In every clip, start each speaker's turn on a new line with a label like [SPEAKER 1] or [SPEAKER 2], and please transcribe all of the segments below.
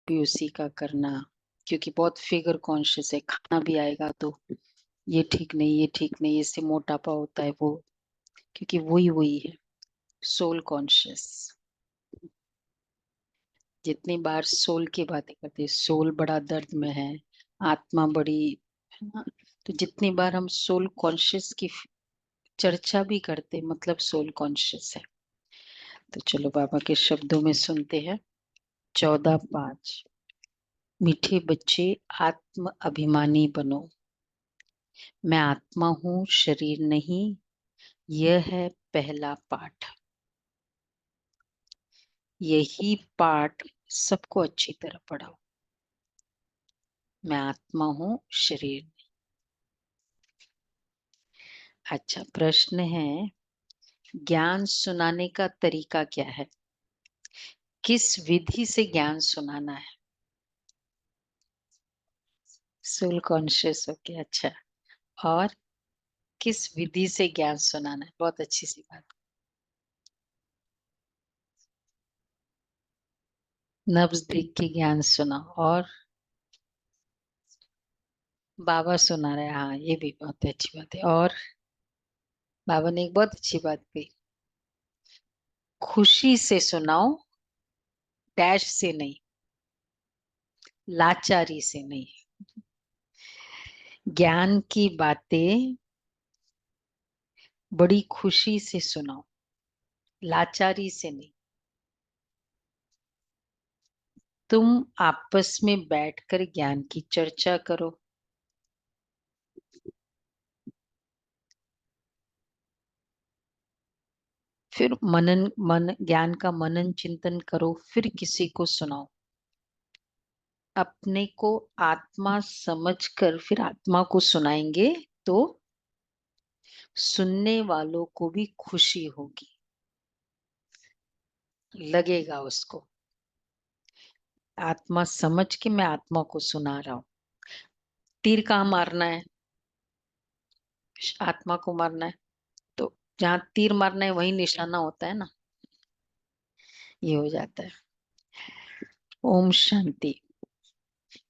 [SPEAKER 1] भी उसी का करना, क्योंकि बहुत फिगर कॉन्शियस है। खाना भी आएगा तो ये ठीक नहीं, ये ठीक नहीं, इससे मोटापा होता है वो, क्योंकि वही वही है सोल कॉन्शियस। जितनी बार सोल की बातें करते हैं, सोल बड़ा दर्द में है, आत्मा बड़ी, है ना। तो जितनी बार हम सोल कॉन्शियस की चर्चा भी करते, मतलब सोल कॉन्शियस है। तो चलो बाबा के शब्दों में सुनते हैं। 14:5। मीठे बच्चे, आत्म अभिमानी बनो। मैं आत्मा हूँ, शरीर नहीं। यह है पहला पाठ। यही पाठ सबको अच्छी तरह पढ़ाओ। मैं आत्मा हूँ, शरीर नहीं। अच्छा, प्रश्न है, ज्ञान सुनाने का तरीका क्या है? किस विधि से ज्ञान सुनाना है? सोल कॉन्शियस होके, अच्छा। और किस विधि से ज्ञान सुनाना है? बहुत अच्छी सी बात। नब्ज देख के ज्ञान सुना। और बाबा सुना रहे, हाँ ये भी बहुत अच्छी बात है। और बाबा ने एक बहुत अच्छी बात कही, खुशी से सुनाओ, डैश से नहीं, लाचारी से नहीं। ज्ञान की बातें बड़ी खुशी से सुनाओ, लाचारी से नहीं। तुम आपस में बैठकर ज्ञान की चर्चा करो। फिर मन ज्ञान का मनन चिंतन करो, फिर किसी को सुनाओ। अपने को आत्मा समझकर फिर आत्मा को सुनाएंगे तो सुनने वालों को भी खुशी होगी, लगेगा उसको आत्मा समझ के मैं आत्मा को सुना रहा हूं। तीर कहाँ मारना है? आत्मा को मारना है, तो जहां तीर मारना है वही निशाना होता है ना, ये हो जाता है। ओम शांति।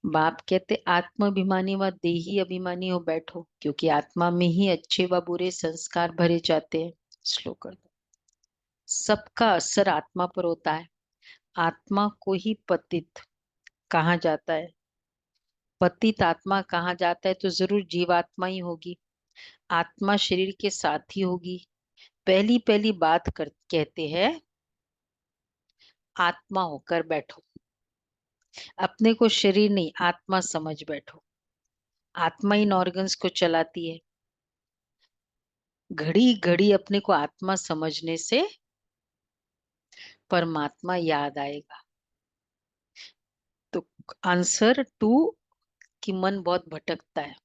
[SPEAKER 1] बाप कहते, आत्माभिमानी व देही अभिमानी हो बैठो, क्योंकि आत्मा में ही अच्छे व बुरे संस्कार भरे जाते हैं। श्लोक कर दो। सबका असर आत्मा पर होता है। आत्मा को ही पतित कहा जाता है। पतित आत्मा कहा जाता है तो जरूर जीवात्मा ही होगी। आत्मा शरीर के साथ ही होगी। पहली पहली बात कहते हैं, आत्मा होकर बैठो। अपने को शरीर नहीं, आत्मा समझ बैठो। आत्मा इन ऑर्गन्स को चलाती है। घड़ी घड़ी अपने को आत्मा समझने से परमात्मा याद आएगा। तो आंसर टू कि मन बहुत भटकता है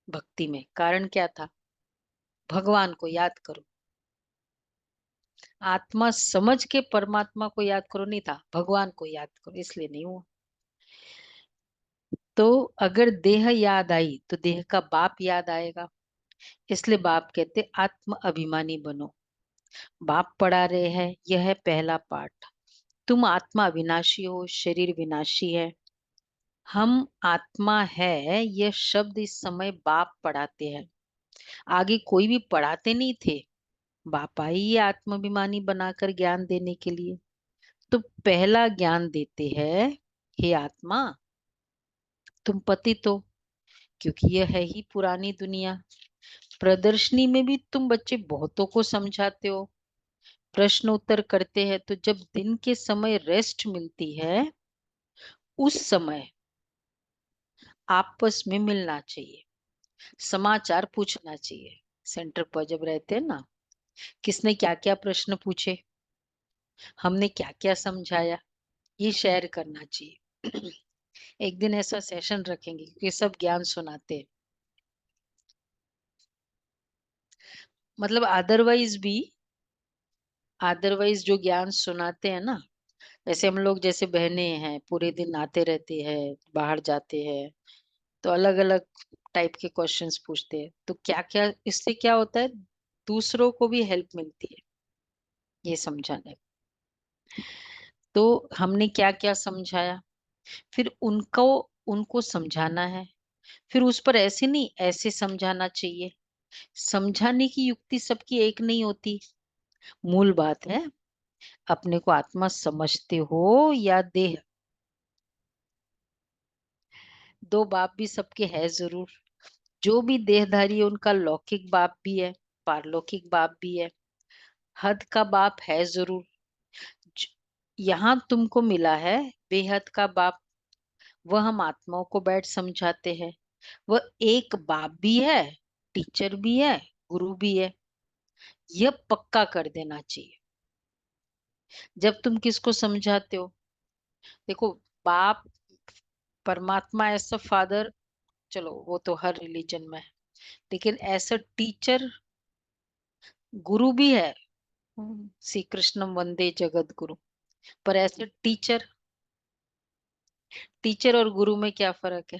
[SPEAKER 1] भक्ति में, कारण क्या था? भगवान को याद करो। आत्मा समझ के परमात्मा को याद करो नहीं था, भगवान को याद करो, इसलिए नहीं हुआ। तो अगर देह याद आई तो देह का बाप याद आएगा। इसलिए बाप कहते आत्म अभिमानी बनो। बाप पढ़ा रहे हैं, यह है पहला पाठ। तुम आत्मा अविनाशी हो, शरीर विनाशी है। हम आत्मा है, यह शब्द इस समय बाप पढ़ाते हैं। आगे कोई भी पढ़ाते नहीं थे। बाप आई ये आत्माभिमानी बनाकर ज्ञान देने के लिए। तो पहला ज्ञान देते हैं, हे आत्मा तुम पतित हो, क्योंकि यह है ही पुरानी दुनिया। प्रदर्शनी में भी तुम बच्चे बहुतों को समझाते हो, प्रश्न उत्तर करते हैं। तो जब दिन के समय रेस्ट मिलती है, उस समय आपस में मिलना चाहिए, समाचार पूछना चाहिए। सेंटर पर जब रहते हैं ना, किसने क्या क्या प्रश्न पूछे, हमने क्या क्या समझाया, ये शेयर करना चाहिए। एक दिन ऐसा सेशन रखेंगे क्योंकि सब ज्ञान सुनाते हैं। मतलब अदरवाइज जो ज्ञान सुनाते हैं ना, वैसे हम लोग जैसे बहने हैं पूरे दिन आते रहते हैं, बाहर जाते हैं, तो अलग अलग टाइप के क्वेश्चंस पूछते हैं। तो क्या क्या इससे क्या होता है, दूसरों को भी हेल्प मिलती है ये समझाने। तो हमने क्या क्या समझाया, फिर उनको उनको समझाना है। फिर उस पर ऐसे नहीं, ऐसे समझाना चाहिए। समझाने की युक्ति सबकी एक नहीं होती। मूल बात है, अपने को आत्मा समझते हो या देह। दो बाप भी सबके है जरूर। जो भी देहधारी है उनका लौकिक बाप भी है, पारलौकिक बाप भी है। हद का बाप है जरूर। ज- यहाँ तुमको मिला है बेहद का बाप। वह हम आत्माओं को बैठ समझाते हैं। वह एक बाप भी है, टीचर भी है, गुरु भी है। यह पक्का कर देना चाहिए जब तुम किसको समझाते हो। देखो, बाप, परमात्मा ऐसा फादर, चलो वो तो हर रिलीजन में है। लेकिन ऐसा टीचर, गुरु भी है। श्री कृष्णम वंदे जगत गुरु। पर ऐसे टीचर, टीचर और गुरु में क्या फर्क है?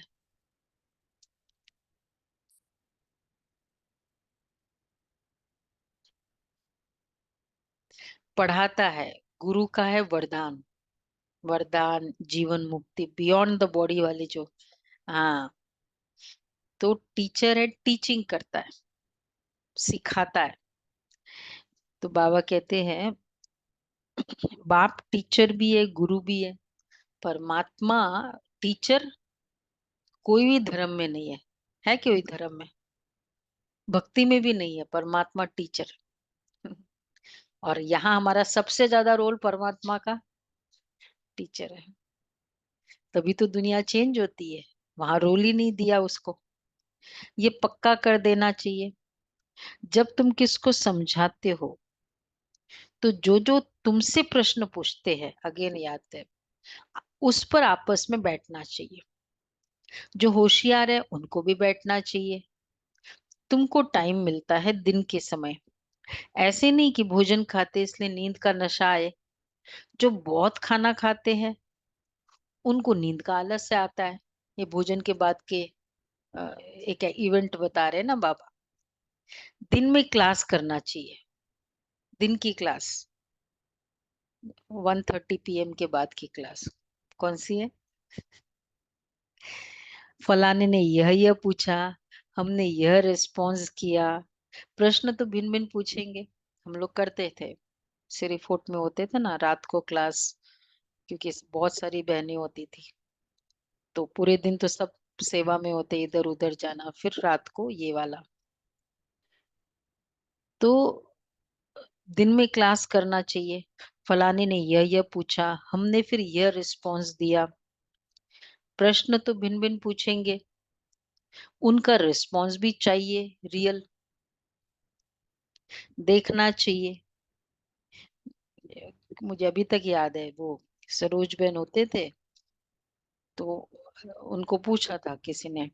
[SPEAKER 1] पढ़ाता है। गुरु का है वरदान। वरदान, जीवन मुक्ति बियॉन्ड द बॉडी वाली जो। हाँ। तो टीचर है, टीचिंग करता है, सिखाता है। तो बाबा कहते हैं, बाप टीचर भी है, गुरु भी है। परमात्मा टीचर कोई भी धर्म में नहीं है। है कोई धर्म में? भक्ति में भी नहीं है परमात्मा टीचर। और यहाँ हमारा सबसे ज्यादा रोल परमात्मा का टीचर है। तभी तो दुनिया चेंज होती है। वहां रोल ही नहीं दिया उसको। ये पक्का कर देना चाहिए। जब तुम किसको समझाते हो, तो जो जो तुमसे प्रश्न पूछते हैं, अगेन याद है, उस पर आपस में बैठना चाहिए। जो होशियार है उनको भी बैठना चाहिए। तुमको टाइम मिलता है दिन के समय। ऐसे नहीं कि भोजन खाते इसलिए नींद का नशा आए। जो बहुत खाना खाते हैं उनको नींद का आलस से आता है। ये भोजन के बाद के एक इवेंट बता रहे हैं ना बाबा। दिन में क्लास करना चाहिए। दिन की क्लास, 1:30 PM के बाद की क्लास। कौन सी है? फलाने ने यह पूछा, हमने यह रिस्पॉन्स किया। प्रश्न तो भिन्न भिन्न पूछेंगे। हम लोग करते थे, सिर्फ फोर्ट में होते थे ना रात को क्लास। क्योंकि बहुत सारी बहनें होती थी, तो पूरे दिन तो सब सेवा में होते, इधर उधर जाना, फिर रात को ये वाला। तो दिन में क्लास करना चाहिए। फलाने ने यह पूछा, हमने फिर यह रिस्पॉन्स दिया। प्रश्न तो भिन्न भिन्न पूछेंगे, उनका रिस्पॉन्स भी चाहिए रियल। देखना चाहिए। मुझे अभी तक याद है, वो सरोज बहन होते थे, तो उनको पूछा था किसी ने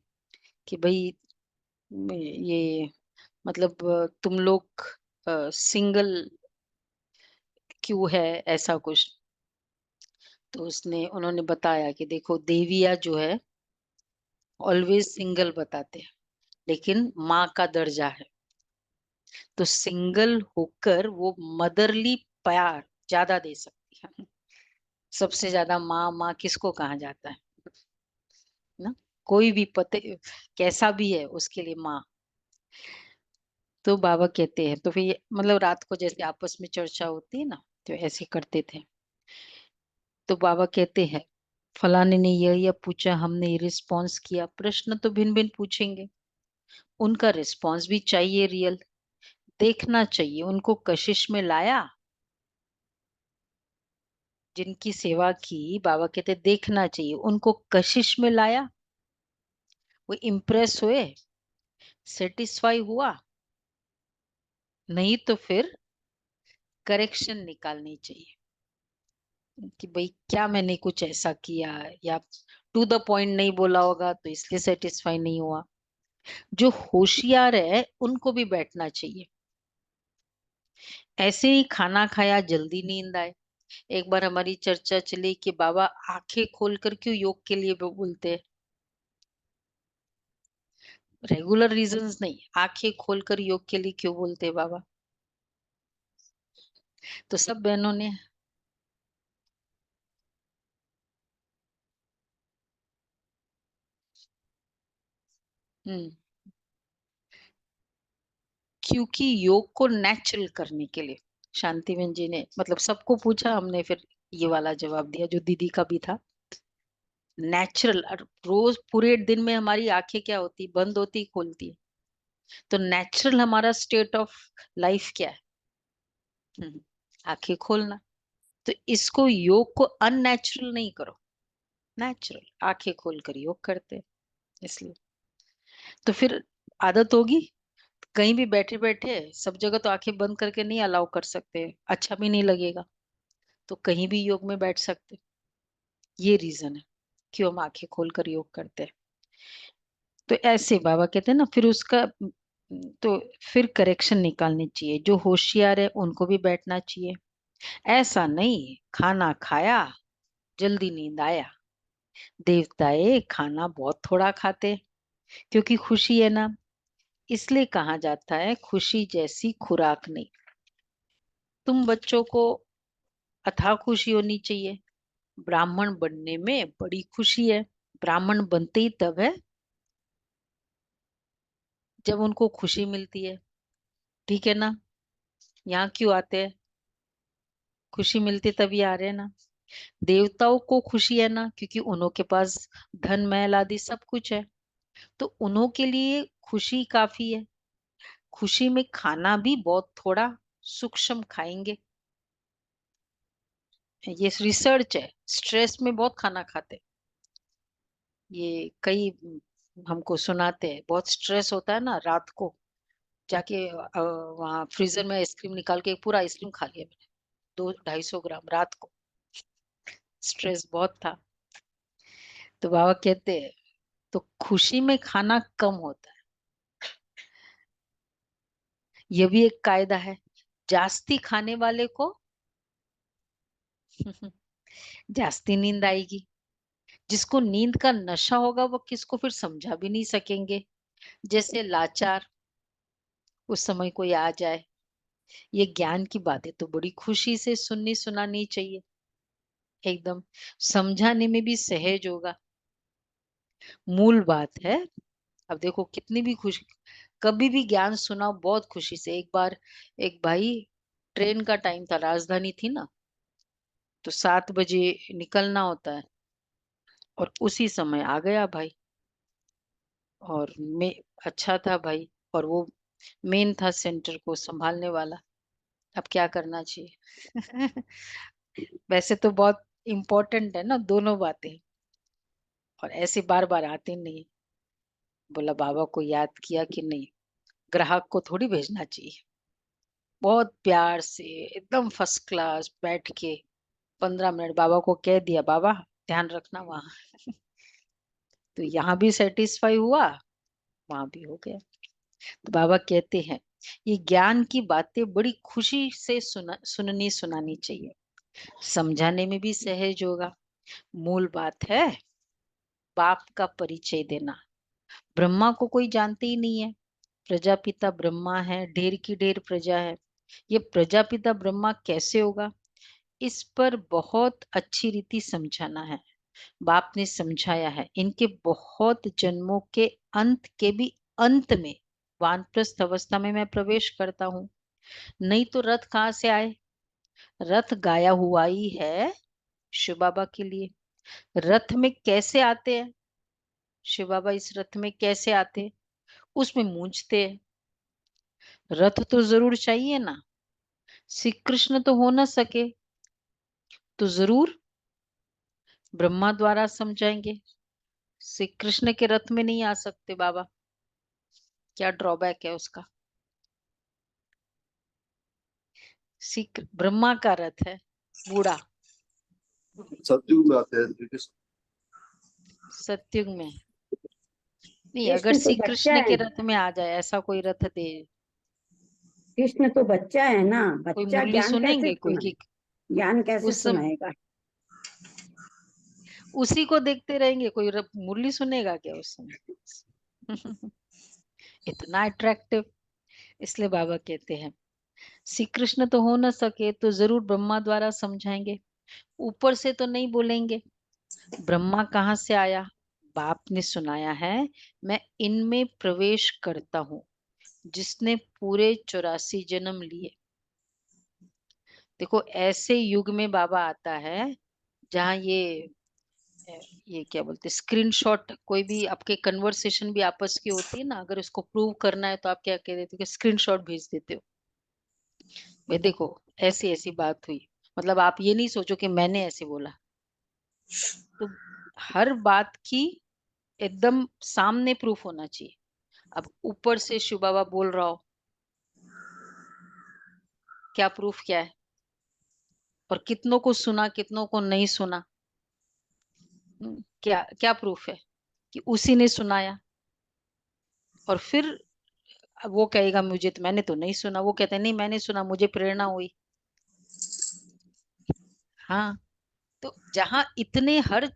[SPEAKER 1] कि भाई, ये मतलब तुम लोग सिंगल क्यों है, ऐसा कुछ। तो उन्होंने बताया कि देखो, देविया जो है ऑलवेज सिंगल बताते हैं, लेकिन माँ का दर्जा है। तो सिंगल होकर वो मदरली प्यार ज्यादा दे सकती है। सबसे ज्यादा माँ माँ किसको कहा जाता है ना? कोई भी पते कैसा भी है उसके लिए माँ। तो बाबा कहते हैं, तो फिर मतलब रात को जैसे आपस में चर्चा होती है ना, तो ऐसे करते थे। तो बाबा कहते हैं, फलाने ने यह पूछा, हमने ये रिस्पॉन्स किया। प्रश्न तो भिन्न भिन्न पूछेंगे, उनका रिस्पॉन्स भी चाहिए रियल। देखना चाहिए उनको कशिश में लाया। जिनकी सेवा की, बाबा कहते देखना चाहिए उनको कशिश में लाया। वो इम्प्रेस हुए, सेटिस्फाई हुआ। नहीं तो फिर करेक्शन निकालनी चाहिए कि भाई क्या मैंने कुछ ऐसा किया, या टू द पॉइंट नहीं बोला होगा तो इसलिए सेटिस्फाई नहीं हुआ। जो होशियार है उनको भी बैठना चाहिए। ऐसे ही खाना खाया जल्दी नींद आए। एक बार हमारी चर्चा चली कि बाबा आंखें खोलकर क्यों योग के लिए बोलते हैं। रेगुलर रीजंस नहीं, आंखें खोलकर योग के लिए क्यों बोलते हैं बाबा। तो सब बहनों ने, हम्म क्योंकि योग को नेचुरल करने के लिए शांतिवन जी ने, मतलब सबको पूछा हमने, फिर ये वाला जवाब दिया जो दीदी का भी था। नेचुरल। और रोज पूरे दिन में हमारी आंखें क्या होती, बंद होती खोलती है, तो नेचुरल हमारा स्टेट ऑफ लाइफ क्या है? आंखें खोलना। तो इसको योग को अननेचुरल नहीं करो, नेचुरल आंखें खोल कर योग करते हैं। इसलिए तो फिर आदत होगी, कहीं भी बैठे बैठे सब जगह तो आंखें बंद करके नहीं अलाउ कर सकते, अच्छा भी नहीं लगेगा, तो कहीं भी योग में बैठ सकते। ये रीजन है क्यों हम आंखें खोल कर योग करते हैं। तो ऐसे बाबा कहते हैं ना, फिर उसका तो फिर करेक्शन निकालनी चाहिए। जो होशियार है उनको भी बैठना चाहिए। ऐसा नहीं खाना खाया जल्दी नींद आया। देवताए खाना बहुत थोड़ा खाते, क्योंकि खुशी है ना, इसलिए कहा जाता है खुशी जैसी खुराक नहीं। तुम बच्चों को अथाह खुशी होनी चाहिए। ब्राह्मण बनने में बड़ी खुशी है। ब्राह्मण बनते ही तब है जब उनको खुशी मिलती है। ठीक है ना? यहाँ क्यों आते हैं? खुशी मिलती तभी आ रहे हैं ना। देवताओं को खुशी है ना, क्योंकि उन्हों के पास धन महल आदि सब कुछ है, तो उन्हों के लिए खुशी काफी है। खुशी में खाना भी बहुत थोड़ा सूक्ष्म खाएंगे। ये रिसर्च है। स्ट्रेस में बहुत खाना खाते, ये कई हमको सुनाते हैं। बहुत स्ट्रेस होता है ना, रात को जाके वहाँ फ्रीजर में आइसक्रीम निकाल के पूरा आइसक्रीम खा लिया मैंने, 200-250 ग्राम रात को। स्ट्रेस बहुत था। तो बाबा कहते हैं तो खुशी में खाना कम होता है। ये भी एक कायदा है। जास्ती खाने वाले को जास्ती नींद आएगी। जिसको नींद का नशा होगा वो किसको फिर समझा भी नहीं सकेंगे। जैसे लाचार, उस समय कोई आ जाए, ये ज्ञान की बातें तो बड़ी खुशी से सुननी सुनानी चाहिए, एकदम समझाने में भी सहज होगा। मूल बात है। अब देखो कितनी भी खुशी, कभी भी ज्ञान सुनाओ बहुत खुशी से। एक बार एक भाई, ट्रेन का टाइम था, राजधानी थी ना, तो 7 बजे निकलना होता है, और उसी समय आ गया भाई। और मैं, अच्छा था भाई, और वो मेन था सेंटर को संभालने वाला। अब क्या करना चाहिए? वैसे तो बहुत इम्पोर्टेंट है ना दोनों बातें, और ऐसे बार बार आते नहीं। बोला बाबा को याद किया कि नहीं, ग्राहक को थोड़ी भेजना चाहिए। बहुत प्यार से एकदम फर्स्ट क्लास बैठ के 15 मिनट बाबा को कह दिया, बाबा ध्यान रखना वहां। तो यहाँ भी सेटिस्फाई हुआ, वहां भी हो गया। तो बाबा कहते हैं ये ज्ञान की बातें बड़ी खुशी से सुननी सुनानी चाहिए। समझाने में भी सहज होगा। मूल बात है बाप का परिचय देना। ब्रह्मा को कोई जानते ही नहीं है। प्रजापिता ब्रह्मा है, ढेर की ढेर प्रजा है। ये प्रजापिता ब्रह्मा कैसे होगा, इस पर बहुत अच्छी रीति समझाना है। बाप ने समझाया है इनके बहुत जन्मों के अंत के भी अंत में वानप्रस्थ अवस्था में मैं प्रवेश करता हूँ। नहीं तो रथ कहाँ से आए? रथ गाया हुआ ही है शिव बाबा के लिए। रथ में कैसे आते हैं शिव बाबा? इस रथ में कैसे आते हैं? उसमें मूंझते हैं। रथ तो जरूर चाहिए ना। श्री कृष्ण तो हो ना सके, तो जरूर ब्रह्मा द्वारा समझाएंगे। श्री कृष्ण के रथ में नहीं आ सकते बाबा, क्या ड्रॉबैक है उसका? ब्रह्मा का रथ है बूढ़ा।
[SPEAKER 2] सतयुग में आते हैं श्री कृष्ण।
[SPEAKER 1] सतयुग में नहीं, अगर
[SPEAKER 3] कृष्ण तो
[SPEAKER 1] श्री
[SPEAKER 3] बच्चा
[SPEAKER 1] कृष्ण के
[SPEAKER 3] है।
[SPEAKER 1] रथ में आ जाए, ऐसा कोई रथ दे।
[SPEAKER 3] कृष्ण तो बच्चा है ना,
[SPEAKER 1] कोई
[SPEAKER 3] बच्चा
[SPEAKER 1] मुरली
[SPEAKER 3] ज्ञान कैसे
[SPEAKER 1] सुनेंगे कोई
[SPEAKER 3] सुनाए?
[SPEAKER 1] कि
[SPEAKER 3] ज्ञान कैसे
[SPEAKER 1] उस समय
[SPEAKER 3] सुनाएगा?
[SPEAKER 1] उसी को देखते रहेंगे, कोई मुरली सुनेगा क्या उस समय? इतना अट्रैक्टिव। इसलिए बाबा कहते हैं श्री कृष्ण तो हो न सके तो जरूर ब्रह्मा द्वारा समझाएंगे। ऊपर से तो नहीं बोलेंगे। ब्रह्मा कहाँ से आया? बाप ने सुनाया है, मैं इनमें प्रवेश करता हूँ जिसने पूरे 84 जन्म लिए। देखो ऐसे युग में बाबा आता है जहाँ ये क्या बोलते स्क्रीनशॉट, कोई भी आपके कन्वर्सेशन भी आपस की होती है ना, अगर उसको प्रूव करना है तो आप क्या कह देते हो कि स्क्रीनशॉट भेज देते हो। भाई देखो ऐसी ऐसी बात हुई, मतलब आप ये नहीं सोचो कि मैंने ऐसे बोला। तो हर बात की एकदम सामने प्रूफ होना चाहिए। अब ऊपर से शिव बाबा बोल रहा हो, क्या प्रूफ क्या है? और कितनों को सुना कितनों को नहीं सुना, क्या क्या प्रूफ है कि उसी ने सुनाया? और फिर अब वो कहेगा मुझे तो, मैंने तो नहीं सुना। वो कहते हैं नहीं मैंने सुना, मुझे प्रेरणा हुई। हाँ, तो जहां इतने हर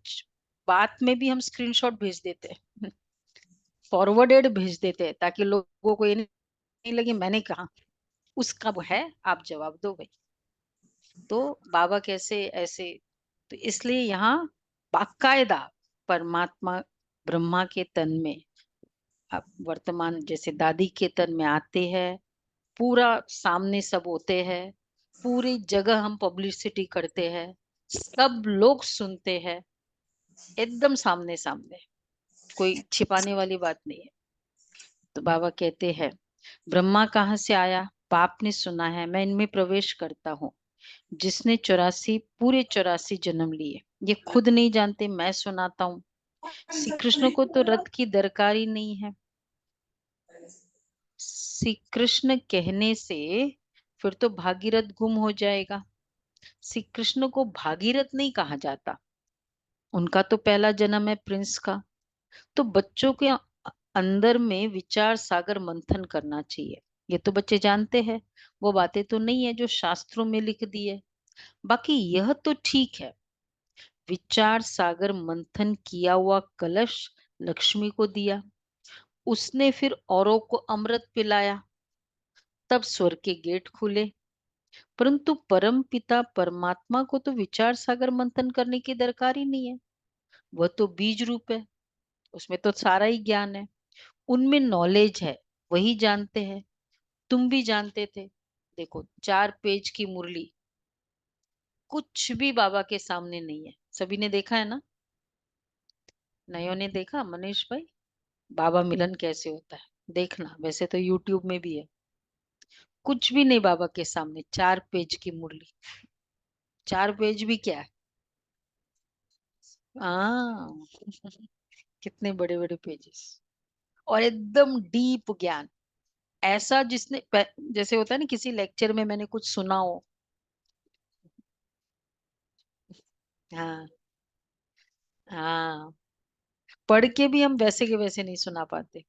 [SPEAKER 1] बात में भी हम स्क्रीनशॉट भेज देते हैं, फॉरवर्डेड भेज देते हैं, ताकि लोगों को ये नहीं लगे मैंने कहा। उसका वो है, आप जवाब दो भाई। तो बाबा कैसे ऐसे, तो इसलिए यहाँ बाकायदा परमात्मा ब्रह्मा के तन में, आप वर्तमान जैसे दादी के तन में आते हैं, पूरा सामने सब होते हैं, पूरी जगह हम पब्लिसिटी करते हैं, सब लोग सुनते हैं, एकदम सामने सामने, कोई छिपाने वाली बात नहीं है। तो बाबा कहते हैं ब्रह्मा कहाँ से आया? बाप ने सुना है मैं इनमें प्रवेश करता हूँ जिसने 84 पूरे 84 जन्म लिए। ये खुद नहीं जानते, मैं सुनाता हूँ। श्री कृष्ण को तो रथ की दरकार ही नहीं है। श्री कृष्ण कहने से फिर तो भागीरथ गुम हो जाएगा। श्री कृष्ण को भागीरथ नहीं कहा जाता, उनका तो पहला जन्म है प्रिंस का। तो बच्चों के अंदर में विचार सागर मंथन करना चाहिए। ये तो बच्चे जानते हैं, वो बातें तो नहीं है जो शास्त्रों में लिख दी है। बाकी यह तो ठीक है, विचार सागर मंथन किया हुआ कलश लक्ष्मी को दिया, उसने फिर औरों को अमृत पिलाया, तब स्वर्ग के गेट खुले। परंतु परम पिता परमात्मा को तो विचार सागर मंथन करने की दरकार ही नहीं है। वह तो बीज रूप है, उसमें तो सारा ही ज्ञान है, उनमें नॉलेज है, वही जानते हैं। तुम भी जानते थे। देखो 4 पेज की मुरली, कुछ भी बाबा के सामने नहीं है। सभी ने देखा है ना? नयो ने देखा मनीष भाई, बाबा मिलन कैसे होता है? देखना, वैसे तो यूट्यूब में भी है। कुछ भी नहीं बाबा के सामने, 4 पेज की मुरली। 4 पेज भी क्या है? हाँ कितने बड़े बड़े पेजेस, और एकदम डीप ज्ञान, ऐसा जिसने जैसे होता है ना किसी लेक्चर में मैंने कुछ सुना हो। हाँ हाँ, पढ़ के भी हम वैसे के वैसे नहीं सुना पाते।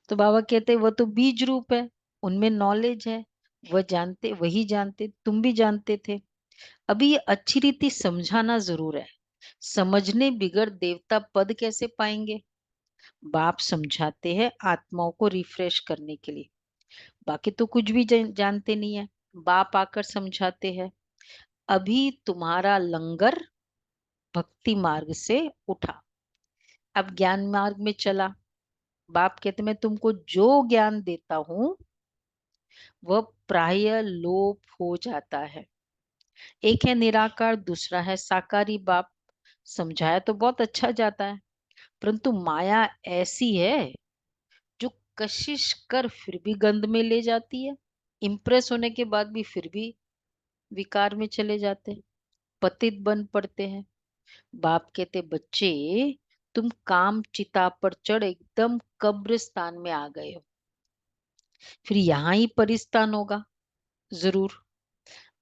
[SPEAKER 1] तो बाबा कहते वो तो बीज रूप है, उनमें नॉलेज है, वह जानते, वही जानते, तुम भी जानते थे। अभी ये अच्छी रीति समझाना जरूर है। समझने बिगड़ देवता पद कैसे पाएंगे? बाप समझाते हैं आत्माओं को रिफ्रेश करने के लिए। बाकी तो कुछ भी जानते नहीं है, बाप आकर समझाते हैं। अभी तुम्हारा लंगर भक्ति मार्ग से उठा, अब ज्ञान मार्ग में चला। बाप कहते मैं तुमको जो ज्ञान देता हूँ वह प्राय लोप हो जाता है। एक है निराकार, दूसरा है साकारी। बाप समझाया तो बहुत अच्छा जाता है, परंतु माया ऐसी है जो कशिश कर फिर भी गंध में ले जाती है, इम्प्रेस होने के बाद भी फिर भी विकार में चले जाते हैं, पतित बन पड़ते हैं। बाप कहते बच्चे तुम काम चिता पर चढ़ एकदम कब्रिस्तान में आ गए हो, फिर यहाँ ही परिस्तान होगा जरूर।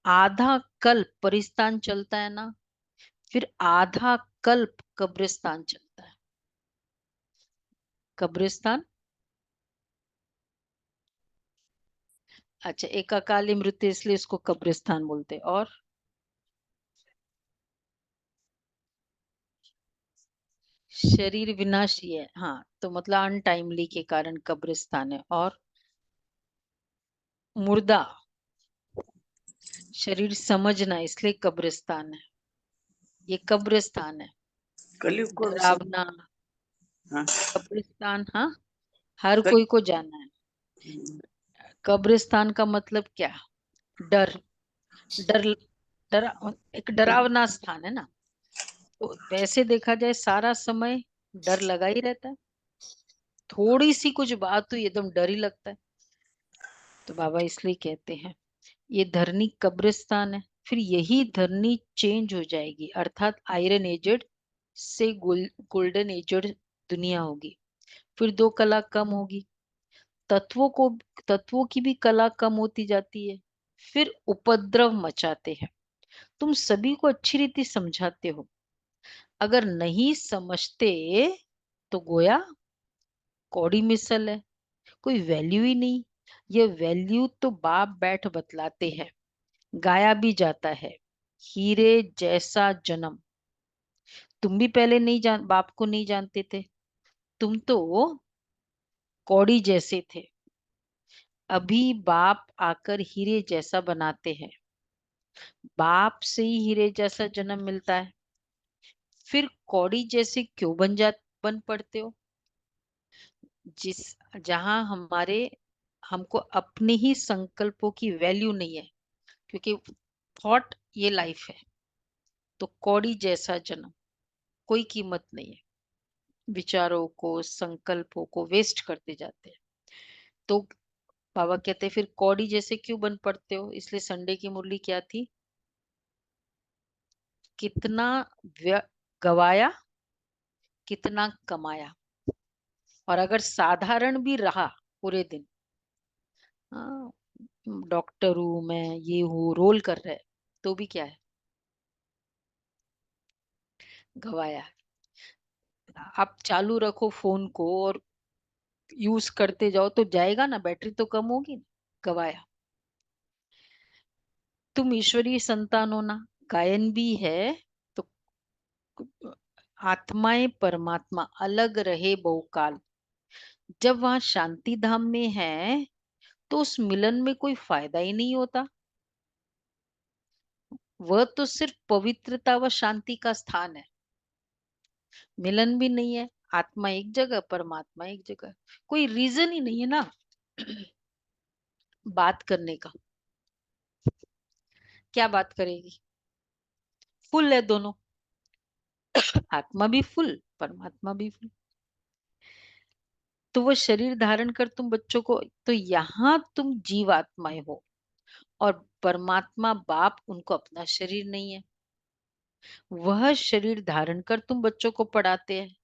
[SPEAKER 1] आधा कल्प परिस्तान चलता है ना, फिर आधा कल्प कब्रिस्तान चलता है। कब्रिस्तान, अच्छा, एक अकाली मृत्यु इसलिए इसको कब्रिस्तान बोलते हैं। और शरीर विनाशी है, हाँ, तो मतलब अनटाइमली के कारण कब्रिस्तान है। और मुर्दा, शरीर समझना इसलिए कब्रिस्तान है, ये कब्रिस्तान है।
[SPEAKER 4] कलयुग को
[SPEAKER 1] डरावना,
[SPEAKER 4] हाँ।
[SPEAKER 1] कब्रिस्तान, हाँ, हर
[SPEAKER 4] कल-
[SPEAKER 1] कोई को जाना है। कब्रिस्तान का मतलब क्या? डर, डर, डर, एक डरावना स्थान है ना। तो वैसे देखा जाए सारा समय डर लगा ही रहता है, थोड़ी सी कुछ बात हुई एकदम डर ही लगता है। तो बाबा इसलिए कहते हैं ये धरनी कब्रिस्तान है, फिर यही धरनी चेंज हो जाएगी, अर्थात आयरन एजेड से गोल्डन एजेड दुनिया होगी। फिर दो कला कम होगी, तत्वों को, तत्वों की भी कला कम होती जाती है, फिर उपद्रव मचाते हैं। तुम सभी को अच्छी रीति समझाते हो, अगर नहीं समझते तो गोया कौड़ी मिसल है, कोई वैल्यू ही नहीं। ये वैल्यू तो बाप बैठ बतलाते हैं, गाया भी जाता है, हीरे जैसा जन्म। तुम भी पहले नहीं जान, बाप को नहीं जानते थे, तुम तो कौड़ी जैसे थे, अभी बाप आकर हीरे जैसा बनाते हैं। बाप से ही हीरे जैसा जन्म मिलता है, फिर कौड़ी जैसे क्यों बन पड़ते हो? जिस, जहां हमारे, हमको अपने ही संकल्पों की वैल्यू नहीं है, क्योंकि थॉट ये लाइफ है, तो कौड़ी जैसा जन्म, कोई कीमत नहीं है। विचारों को, संकल्पों को वेस्ट करते जाते हैं। तो बाबा कहते हैं फिर कौड़ी जैसे क्यों बन पड़ते हो? इसलिए संडे की मुरली क्या थी? कितना गवाया, कितना कमाया। और अगर साधारण भी रहा पूरे दिन, हाँ, डॉक्टर हूं मैं, ये हूँ, रोल कर रहे हैं, तो भी क्या है? गवाया। आप चालू रखो फोन को और यूज करते जाओ तो जाएगा ना, बैटरी तो कम होगी ना, गवाया। तुम ईश्वरीय संतान हो ना, गायन भी है, तो आत्माएं परमात्मा अलग रहे बहुकाल, जब वहां शांति धाम में है तो उस मिलन में कोई फायदा ही नहीं होता। वह तो सिर्फ पवित्रता व शांति का स्थान है, मिलन भी नहीं है। आत्मा एक जगह, परमात्मा एक जगह, कोई रीजन ही नहीं है ना बात करने का। क्या बात करेगी? फुल है दोनों, आत्मा भी फुल, परमात्मा भी फुल। तो वो शरीर धारण कर तुम बच्चों को, तो यहाँ तुम जीवात्माएं हो, और परमात्मा बाप उनको अपना शरीर नहीं है, वह शरीर धारण कर तुम बच्चों को पढ़ाते हैं।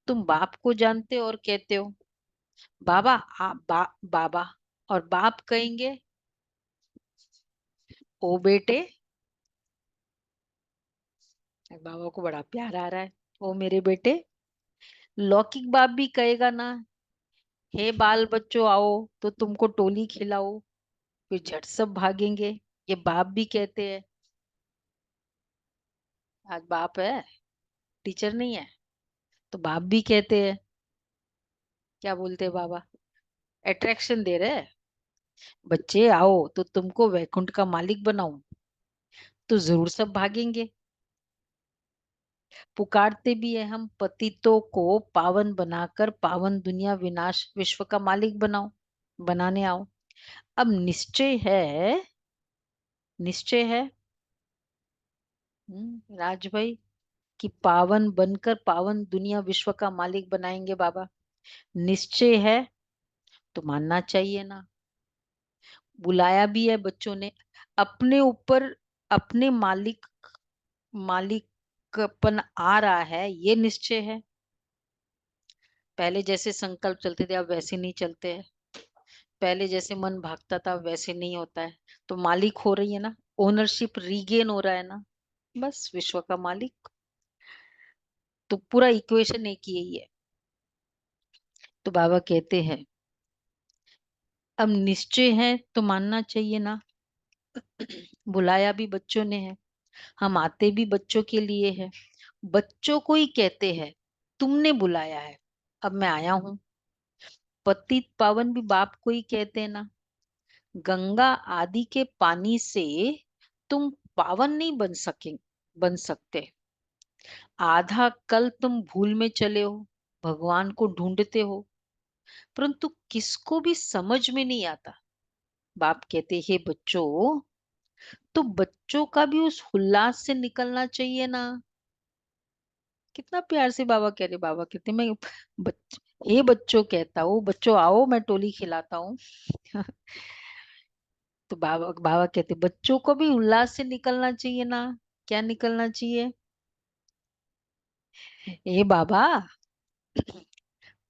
[SPEAKER 1] तुम बाप को जानते हो और कहते हो बाबा, बाबा, और बाप कहेंगे ओ बेटे। बाबा को बड़ा प्यार आ रहा है, ओ मेरे बेटे। लौकिक बाप भी कहेगा ना, हे बाल बच्चों आओ तो तुमको टोली खिलाओ, फिर झट सब भागेंगे। ये बाप भी कहते हैं। आज बाप है, टीचर नहीं है, तो बाप भी कहते हैं। क्या बोलते हैं बाबा? अट्रैक्शन दे रहे हैं, बच्चे आओ तो तुमको वैकुंठ का मालिक बनाऊं, तो जरूर सब भागेंगे। पुकारते भी है हम, पतितों को पावन बनाकर पावन दुनिया विनाश विश्व का मालिक बनाओ, बनाने आओ। अब निश्चय है, निश्चय है, राज भाई, कि पावन बनकर पावन दुनिया विश्व का मालिक बनाएंगे बाबा। निश्चय है तो मानना चाहिए ना। बुलाया भी है बच्चों ने, अपने ऊपर अपने मालिकपन आ रहा है, ये निश्चय है। पहले जैसे संकल्प चलते थे अब वैसे नहीं चलते हैं, पहले जैसे मन भागता था वैसे नहीं होता है। तो मालिक हो रही है ना, ओनरशिप रीगेन हो रहा है ना, बस विश्व का मालिक। तो पूरा इक्वेशन एक ही है। तो बाबा कहते हैं अब निश्चय है तो मानना चाहिए ना। बुलाया भी बच्चों ने है, हम आते भी बच्चों के लिए है, बच्चों को ही कहते हैं तुमने बुलाया है, अब मैं आया हूँ। पतित पावन भी बाप को ही कहते हैं ना। गंगा आदि के पानी से तुम पावन नहीं बन सकते, आधा कल तुम भूल में चले हो, भगवान को ढूंढते हो, परंतु किसको भी समझ में नहीं आता। बाप कहते हे बच्चों, तो बच्चों का भी उस उल्लास से निकलना चाहिए ना। कितना प्यार से बाबा कह रहे, बाबा कहते मैं हे बच्चों कहता हूँ, बच्चों आओ मैं टोली खिलाता हूँ। तो बाबा बाबा कहते बच्चों को भी उल्लास से निकलना चाहिए ना। क्या निकलना चाहिए? हे बाबा,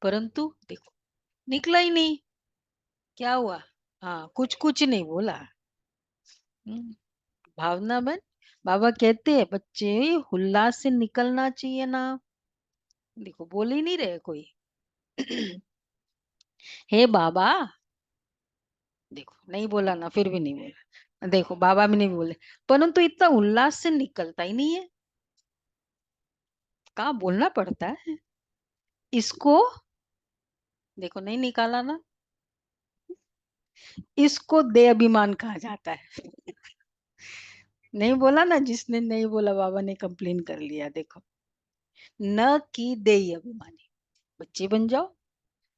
[SPEAKER 1] परंतु देखो निकला ही नहीं। क्या हुआ? हाँ, कुछ कुछ नहीं बोला। हम्म, भावना बन। बाबा कहते हैं बच्चे उल्लास से निकलना चाहिए ना। देखो बोल ही नहीं रहे कोई। हे बाबा, देखो नहीं बोला ना, फिर भी नहीं बोला। देखो बाबा भी नहीं बोले, परंतु इतना उल्लास से निकलता ही नहीं है। कहाँ बोलना पड़ता है इसको। देखो नहीं निकाला ना। इसको दे अभिमान कहा जाता है। नहीं बोला ना, जिसने नहीं बोला बाबा ने कंप्लेन कर लिया। देखो, न कि दे अभिमानी। बच्चे बन जाओ।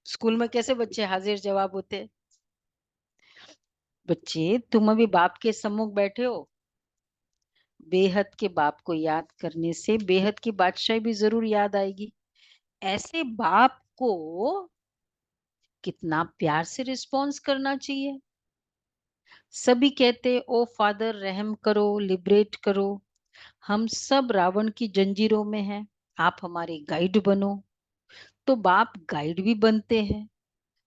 [SPEAKER 1] स्कूल में कैसे बच्चे हाजिर जवाब होते हैं? बच्चे तुम अभी बाप के सम्मुख बैठे हो, बेहद के बाप को याद करने से बेहद की बादशाही भी जरूर याद आएगी। ऐसे बाप को कितना प्यार से रिस्पॉन्स करना चाहिए। सभी कहते ओ फादर रहम करो, लिबरेट करो, हम सब रावण की जंजीरों में हैं, आप हमारे गाइड बनो। तो बाप गाइड भी बनते हैं।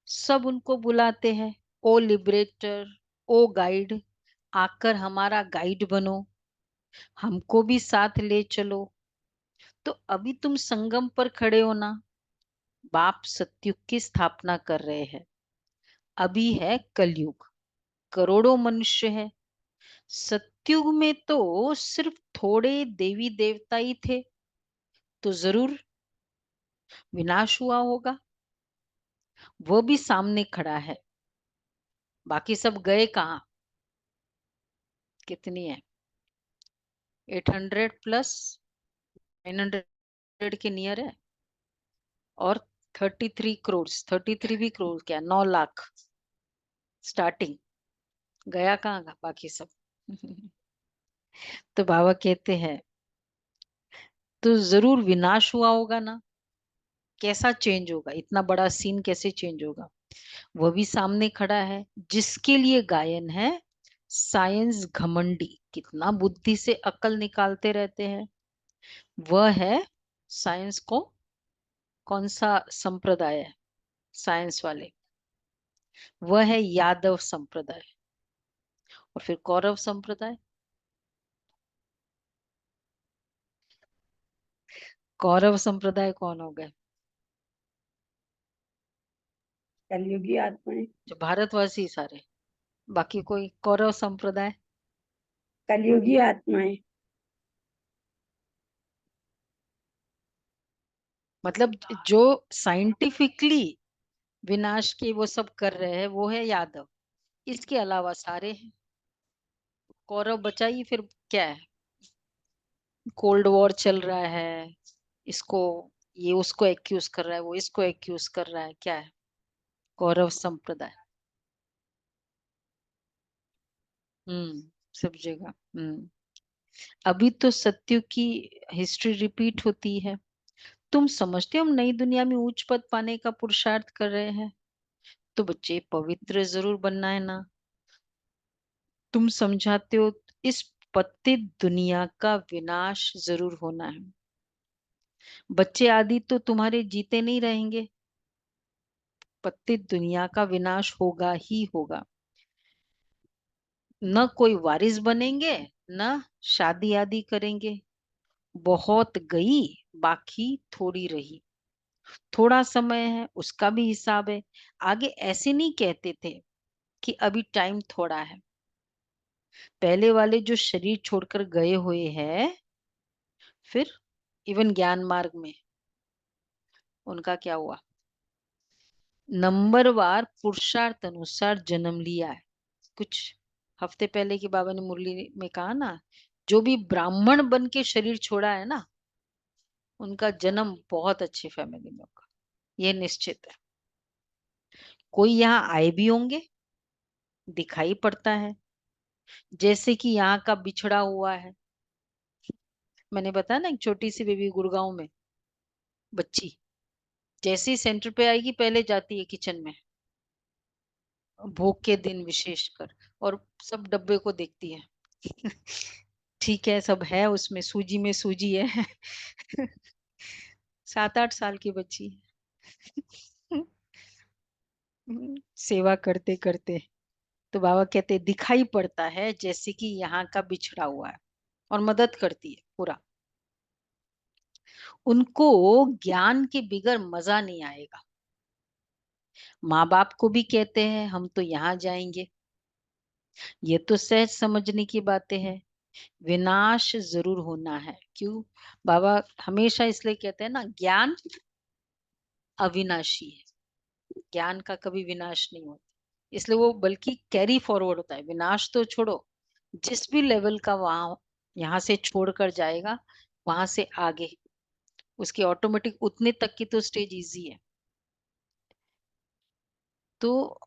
[SPEAKER 1] सब उनको बुलाते हैं, ओ लिबरेटर, ओ गाइड, आकर हमारा गाइड बनो, हमको भी साथ ले चलो। तो अभी तुम संगम पर खड़े हो ना। बाप सतयुग की स्थापना कर रहे हैं। अभी है कलयुग, करोड़ों मनुष्य है। सतयुग में तो सिर्फ थोड़े देवी देवता ही थे, तो जरूर विनाश हुआ होगा। वो भी सामने खड़ा है। बाकी सब गए कहाँ? कितनी है? 800 प्लस 900 के नियर है। और 33 करोड़, 33 भी करोड़ क्या, 9 लाख स्टार्टिंग। गया कहाँ का बाकी सब? तो बाबा कहते हैं तो जरूर विनाश हुआ होगा ना। कैसा चेंज होगा? इतना बड़ा सीन कैसे चेंज होगा? वो भी सामने खड़ा है। जिसके लिए गायन है, साइंस घमंडी, कितना बुद्धि से अकल निकालते रहते हैं। वह है साइंस को, कौन सा संप्रदाय है साइंस वाले? वह है यादव संप्रदाय। और फिर कौरव संप्रदाय। कौरव संप्रदाय कौन हो गए?
[SPEAKER 3] कलयुगी आत्माएं।
[SPEAKER 1] जो भारतवासी सारे। बाकी कोई कौरव संप्रदाय।
[SPEAKER 3] कलयुगी आत्माएं।
[SPEAKER 1] मतलब जो साइंटिफिकली विनाश के वो सब कर रहे हैं वो है यादव। इसके अलावा सारे हैं। कौरव बचा ही फिर क्या है? कोल्ड वॉर चल रहा है। इसको, ये उसको एक्यूज कर रहा है, वो इसको एक्यूज कर रहा है, क्या है? कौरव संप्रदाय। सब जगह। अभी तो सत्य की हिस्ट्री रिपीट होती है। तुम समझते हो हम नई दुनिया में उच्च पद पाने का पुरुषार्थ कर रहे हैं, तो बच्चे पवित्र जरूर बनना है ना। तुम समझाते हो इस पतित दुनिया का विनाश जरूर होना है। बच्चे आदि तो तुम्हारे जीते नहीं रहेंगे। पतित दुनिया का विनाश होगा ही होगा। न कोई वारिस बनेंगे, न शादी आदि करेंगे। बहुत गई, बाकी थोड़ी रही। थोड़ा समय है, उसका भी हिसाब है। आगे ऐसे नहीं कहते थे कि अभी टाइम थोड़ा है। पहले वाले जो शरीर छोड़कर गए हुए हैं, फिर इवन ज्ञान मार्ग में उनका क्या हुआ? नंबरवार पुरुषार्थ अनुसार जन्म लिया है। कुछ हफ्ते पहले की बाबा ने मुरली में कहा ना, जो भी ब्राह्मण बन के शरीर छोड़ा है ना, उनका जन्म बहुत अच्छी फैमिली में होगा, ये निश्चित है। कोई यहाँ आए भी होंगे, दिखाई पड़ता है, जैसे कि यहाँ का बिछड़ा हुआ है। मैंने बताया ना, एक छोटी सी बेबी गुड़गांव में बच्ची, जैसे ही सेंटर पे आएगी पहले जाती है किचन में, भोग के दिन विशेषकर, और सब डब्बे को देखती है। ठीक है, सब है उसमें, सूजी में सूजी है। 7-8 साल की बच्ची है। सेवा करते करते, तो बाबा कहते दिखाई पड़ता है जैसे कि यहाँ का बिछड़ा हुआ है, और मदद करती है पूरा। उनको ज्ञान के बिगर मजा नहीं आएगा। माँ बाप को भी कहते हैं हम तो यहाँ जाएंगे, ये तो सहज समझने की बातें हैं। विनाश जरूर होना है, क्यों? बाबा हमेशा इसलिए कहते हैं ना, ज्ञान अविनाशी है, ज्ञान का कभी विनाश नहीं होता, इसलिए वो बल्कि कैरी फॉरवर्ड होता है। विनाश तो छोड़ो, जिस भी लेवल का वहां यहाँ से छोड़कर जाएगा, वहां से आगे उसकी ऑटोमेटिक उतने तक की तो स्टेज इजी है। तो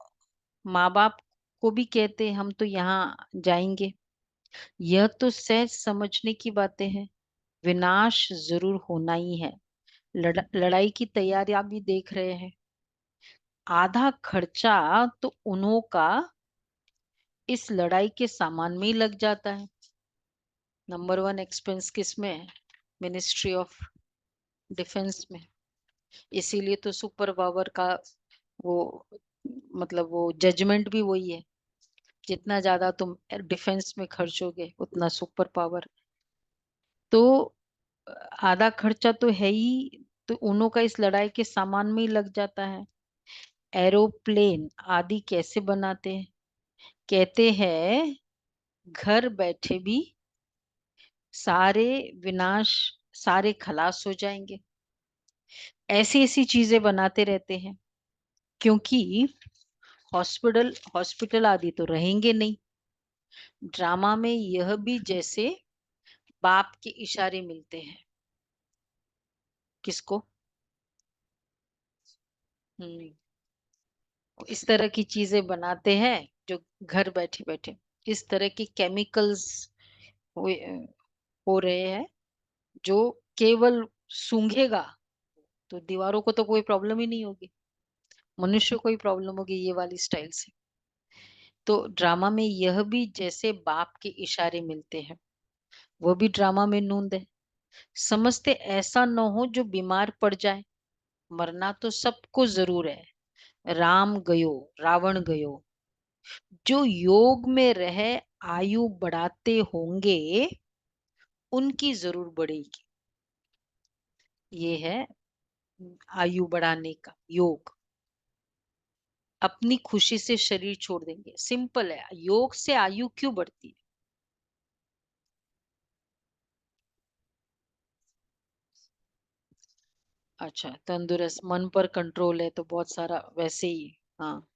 [SPEAKER 1] माँ बाप को भी कहते हैं हम तो यहाँ जाएंगे, यह तो सहज समझने की बातें हैं। विनाश जरूर होना ही है। लड़ाई की तैयारियां भी देख रहे हैं। आधा खर्चा तो उन्हों का इस लड़ाई के सामान में ही लग जाता है। नंबर 1 एक्सपेंस किस में है? मिनिस्ट्री ऑफ डिफेंस में। इसीलिए तो सुपर पावर का वो, मतलब वो जजमेंट भी वही है, जितना ज्यादा तुम डिफेंस में खर्चोगे उतना सुपर पावर। तो आधा खर्चा तो है ही, तो उन्हों का इस लड़ाई के सामान में ही लग जाता है। एरोप्लेन आदि कैसे बनाते हैं? कहते हैं घर बैठे भी सारे विनाश, सारे खलास हो जाएंगे। ऐसी ऐसी चीजें बनाते रहते हैं, क्योंकि हॉस्पिटल हॉस्पिटल आदि तो रहेंगे नहीं। ड्रामा में यह भी जैसे बाप के इशारे मिलते हैं। किसको? हम्म, इस तरह की चीजें बनाते हैं जो घर बैठे बैठे, इस तरह की केमिकल्स हो, हो रहे हैं, जो केवल सूंघेगा तो दीवारों को तो कोई प्रॉब्लम ही नहीं होगी, मनुष्य को ही प्रॉब्लम होगी ये वाली स्टाइल से। तो ड्रामा में यह भी जैसे बाप के इशारे मिलते हैं, वो भी ड्रामा में नूंद है। समझते ऐसा न हो जो बीमार पड़ जाए। मरना तो सबको जरूर है। राम गयो, रावण गयो। जो योग में रहे आयु बढ़ाते होंगे, उनकी जरूर बढ़ेगी। ये है आयु बढ़ाने का योग। अपनी खुशी से शरीर छोड़ देंगे, सिंपल है। योग से आयु क्यों बढ़ती है? अच्छा, तंदुरुस्त मन पर कंट्रोल है तो बहुत सारा वैसे ही। हाँ।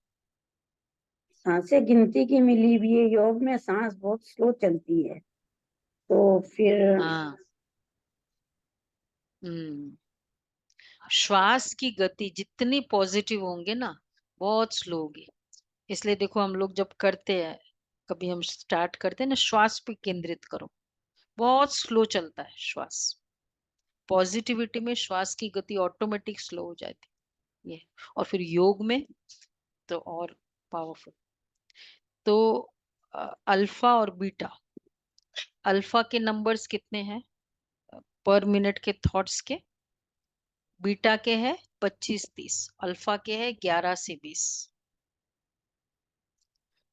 [SPEAKER 3] सांसें गिनती की मिली भी है, योग में सांस बहुत स्लो चलती है, तो फिर
[SPEAKER 1] हाँ। हम्म। श्वास की गति जितनी पॉजिटिव होंगे ना, बहुत स्लो होगी। इसलिए देखो हम लोग जब करते हैं, कभी हम स्टार्ट करते हैं ना, श्वास पे केंद्रित करो, बहुत स्लो चलता है श्वास। पॉजिटिविटी में श्वास की गति ऑटोमेटिक स्लो हो जाती है ये। और फिर योग में तो और पावरफुल। तो अल्फा और बीटा, अल्फा के नंबर्स कितने हैं पर मिनट के थॉट्स के? बीटा के है 25-30, अल्फा के है 11 से 20।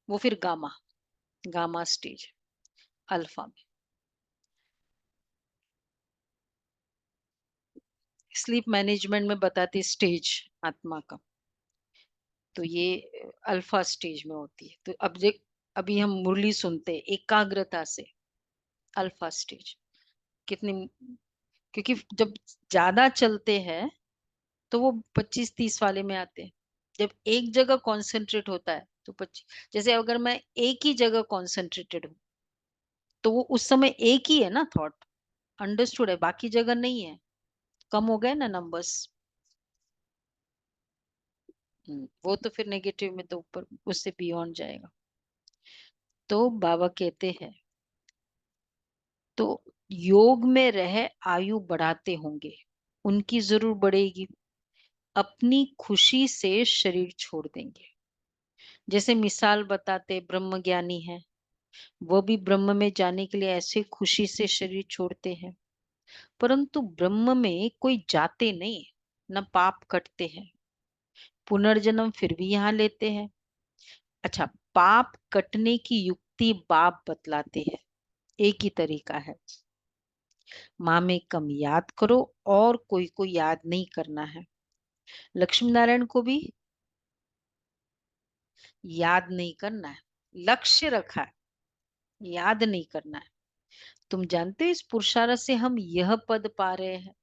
[SPEAKER 1] वो फिर गामा, गामा स्टेज अल्फा में। स्लीप मैनेजमेंट में बताते स्टेज आत्मा का, तो ये अल्फा स्टेज में होती है। तो अब देख, अभी हम मुरली सुनते हैं एकाग्रता से, अल्फा स्टेज कितनी, क्योंकि जब ज्यादा चलते हैं तो वो 25-30 वाले में आते हैं। जब एक जगह कंसंट्रेट होता है तो 25, जैसे अगर मैं एक ही जगह कंसंट्रेटेड हूँ तो वो उस समय एक ही है ना थॉट, अंडरस्टूड है, बाकी जगह नहीं है। कम हो गए ना नंबर्स। वो तो फिर नेगेटिव में तो ऊपर उससे बियॉन्ड जाएगा। तो बाबा कहते हैं तो योग में रह आयु बढ़ाते होंगे, उनकी जरूर बढ़ेगी, अपनी खुशी से शरीर छोड़ देंगे। जैसे मिसाल बताते, ब्रह्म ज्ञानी है, वो भी ब्रह्म में जाने के लिए ऐसे खुशी से शरीर छोड़ते हैं, परंतु ब्रह्म में कोई जाते नहीं, न पाप कटते हैं, पुनर्जन्म फिर भी यहाँ लेते हैं। अच्छा, पाप कटने की युक्ति बाप बतलाते हैं। एक ही तरीका है, माँ में कम याद करो और कोई को याद नहीं करना है। लक्ष्मी नारायण को भी याद नहीं करना है, लक्ष्य रखा है, याद नहीं करना है। तुम जानते हो इस पुरुषार्थ से हम यह पद पा रहे हैं,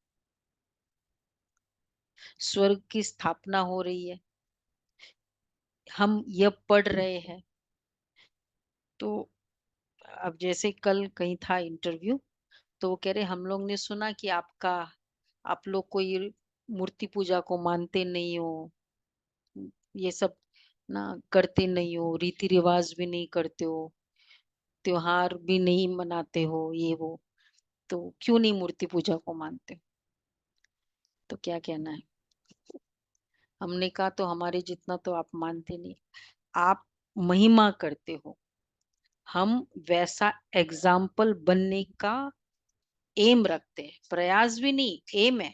[SPEAKER 1] स्वर्ग की स्थापना हो रही है, हम यह पढ़ रहे हैं। तो अब जैसे कल कहीं था इंटरव्यू, तो वो कह रहे हम लोग ने सुना कि आप लोग कोई मूर्ति पूजा को मानते नहीं हो, ये सब ना करते नहीं हो, रीति रिवाज भी नहीं करते हो, त्योहार भी नहीं मनाते हो, ये वो, तो क्यों नहीं मूर्ति पूजा को मानते हो? तो क्या कहना है? हमने कहा तो हमारे जितना तो आप मानते नहीं, आप महिमा करते हो, हम वैसा एग्जाम्पल बनने का एम रखते हैं, प्रयास भी नहीं, एम है।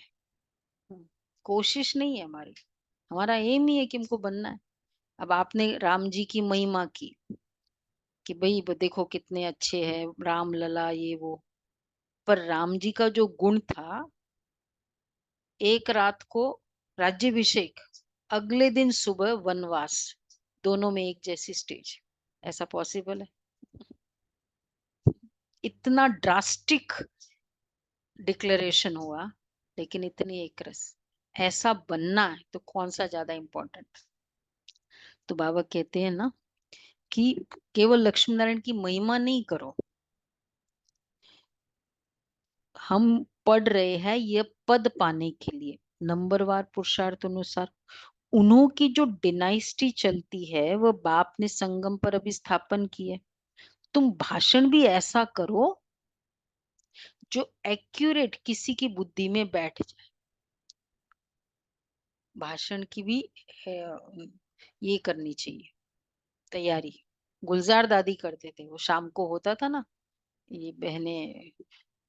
[SPEAKER 1] कोशिश नहीं है हमारी, हमारा एम ही है कि हमको बनना है। अब आपने राम जी की महिमा की कि भाई वो देखो कितने अच्छे हैं राम लला, ये वो, पर राम जी का जो गुण था, एक रात को राज्यभिषेक, अगले दिन सुबह वनवास, दोनों में एक जैसी स्टेज, ऐसा पॉसिबल है? इतना ड्रास्टिक डिक्लेरेशन हुआ, लेकिन इतनी एक रस, ऐसा बनना है तो कौन सा ज्यादा इम्पोर्टेंट? तो बाबा कहते हैं ना कि केवल लक्ष्मी नारायण की महिमा नहीं करो, हम पढ़ रहे हैं ये पद पाने के लिए, नंबरवार पुरुषार्थ अनुसार। उन्हों की जो डिनाइस्टी चलती है वो बाप ने संगम पर अभी स्थापन की है। तुम भाषण भी ऐसा करो जो एक्यूरेट किसी की बुद्धि में बैठ जाए। भाषण की भी ये करनी चाहिए तैयारी। गुलजार दादी करते थे, वो शाम को होता था ना, ये बहनें,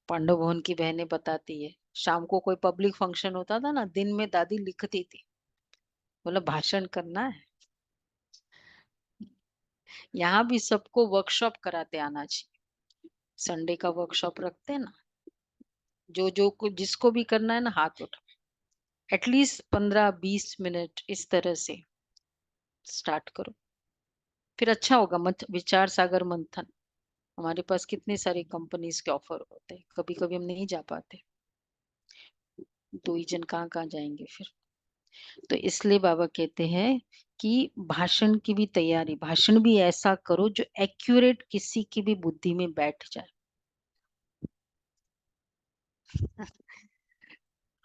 [SPEAKER 1] पांडव भवन की बहनें बताती है, शाम को कोई पब्लिक फंक्शन होता था ना, दिन में दादी लिखती थी, बोला भाषण करना है। यहाँ भी सबको वर्कशॉप कराते आना चाहिए, संडे का वर्कशॉप रखते हैं ना, जिसको भी करना है ना हाथ उठा, एटलीस्ट 15-20 मिनट इस तरह से स्टार्ट करो, फिर अच्छा होगा। मत विचार सागर मंथन, हमारे पास कितने सारे कंपनीज के ऑफर होते हैं, कभी कभी हम नहीं जा पाते, दो ही जन कहाँ कहाँ जाएंगे फिर। तो इसलिए बाबा कहते हैं कि भाषण की भी तैयारी, भाषण भी ऐसा करो जो एक्यूरेट किसी की भी बुद्धि में बैठ जाए।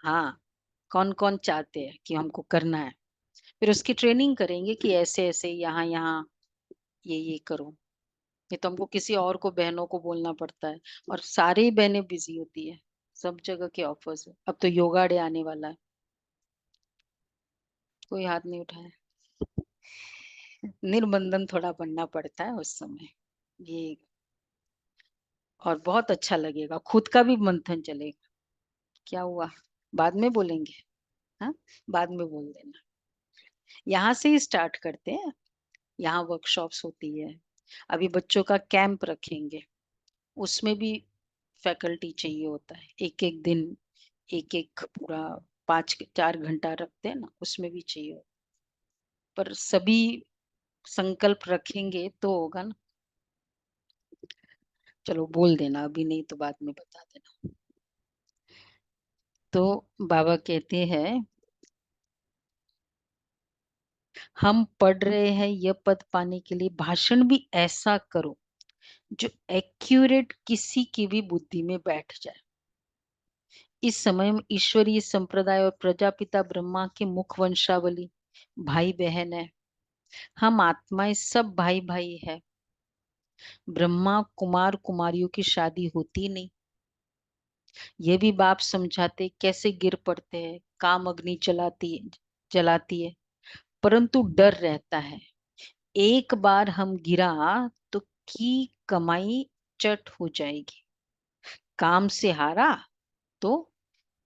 [SPEAKER 1] हाँ, कौन कौन चाहते हैं कि हमको करना है, फिर उसकी ट्रेनिंग करेंगे कि ऐसे ऐसे यहाँ यहाँ ये करो। ये तो हमको किसी और को, बहनों को बोलना पड़ता है, और सारी बहनें बिजी होती है, सब जगह के ऑफर्स है। अब तो योगा डे आने वाला है, कोई हाथ नहीं उठाया, निर्बंधन थोड़ा बनना पड़ता है उस समय ये, और बहुत अच्छा लगेगा, खुद का भी मंथन चलेगा। क्या हुआ, बाद में बोलेंगे? हाँ, बाद में बोल देना। यहाँ से ही स्टार्ट करते हैं, यहाँ वर्कशॉप्स होती है, अभी बच्चों का कैंप रखेंगे, उसमें भी फैकल्टी चाहिए होता है, एक एक दिन, एक एक पूरा 5-4 घंटा रखते हैं ना, उसमें भी चाहिए, पर सभी संकल्प रखेंगे तो होगा ना। चलो बोल देना, अभी नहीं तो बाद में बता देना। तो बाबा कहते हैं हम पढ़ रहे हैं यह पद पाने के लिए, भाषण भी ऐसा करो जो एक्यूरेट किसी की भी बुद्धि में बैठ जाए। इस समय में ईश्वरीय संप्रदाय और प्रजापिता ब्रह्मा के मुख वंशावली भाई बहन है। हम आत्माएं सब भाई भाई है। ब्रह्मा कुमार कुमारियों की शादी होती नहीं। ये भी बाप समझाते कैसे गिर पड़ते हैं, काम अग्नि जलाती है, परंतु डर रहता है एक बार हम गिरा तो की कमाई चट हो जाएगी। काम से हारा तो